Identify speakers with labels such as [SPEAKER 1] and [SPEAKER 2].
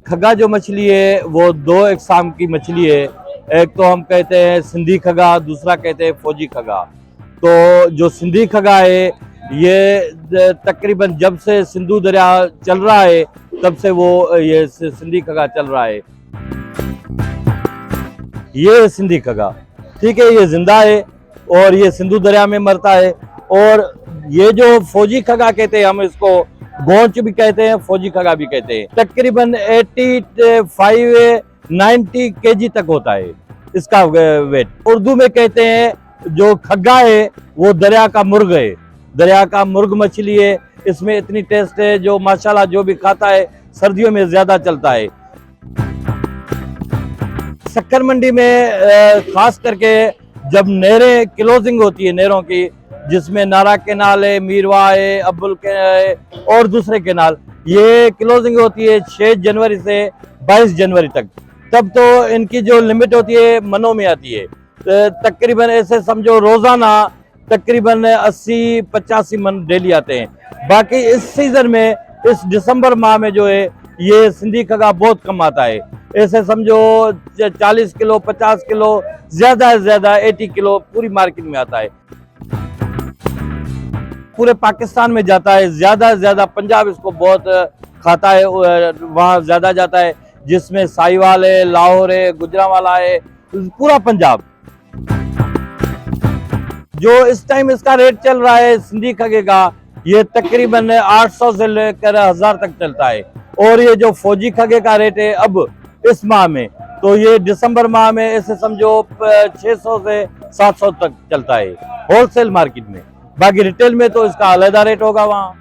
[SPEAKER 1] खगा जो मछली है वो दो इकसाम की मछली है। एक तो हम कहते हैं सिंधी खगा, दूसरा कहते हैं फौजी खगा। तो जो सिंधी खगा है ये तकरीबन जब से सिंधु दरिया चल रहा है तब से वो ये सिंधी खगा चल रहा है। ये सिंधी खगा, ठीक है, ये जिंदा है और ये सिंधु दरिया में मरता है। और ये जो फौजी खगा कहते हैं, हम इसको गोंच भी कहते हैं, फौजी खगा भी कहते हैं। तकरीबन 85-90 केजी तक होता है इसका वेट। उर्दू में कहते हैं जो खग्गा है वो दरिया का मुर्ग है, दरिया का मुर्ग मछली है। इसमें इतनी टेस्ट है जो माशाल्लाह जो भी खाता है सर्दियों में ज्यादा चलता है। शक्कर मंडी में खास करके जब नहरें क्लोजिंग होती है, नहरों की, जिसमें नारा केनाल है, मीरवा है, अब्बुल के है और दूसरे केनाल, ये क्लोजिंग होती है 6 जनवरी से 22 जनवरी तक। तब तो इनकी जो लिमिट होती है मनों में आती है। तकरीबन ऐसे समझो रोजाना तकरीबन 80-85 मन डेली आते हैं। बाकी इस सीजन में, इस दिसंबर माह में जो है ये सिंधी खगा बहुत कम आता है। ऐसे समझो 40 किलो, 50 किलो, ज्यादा से ज्यादा 80 किलो पूरी मार्केट में आता है। पूरे पाकिस्तान में जाता है, ज्यादा से ज्यादा पंजाब इसको बहुत खाता है, वहाँ ज्यादा जाता है, जिसमें साहिवाल है, लाहौर है, गुजरांवाला है, पूरा पंजाब। जो इस टाइम इसका रेट चल रहा है सिंधी खगे का, ये तकरीबन 800 से लेकर 1000 तक चलता है। और ये जो फौजी खगे का रेट है अब इस माह में, तो ये दिसंबर माह में ऐसे समझो 600 से 700 तक चलता है होलसेल मार्केट में। बाकी रिटेल में तो इसका अलग रेट होगा वहाँ।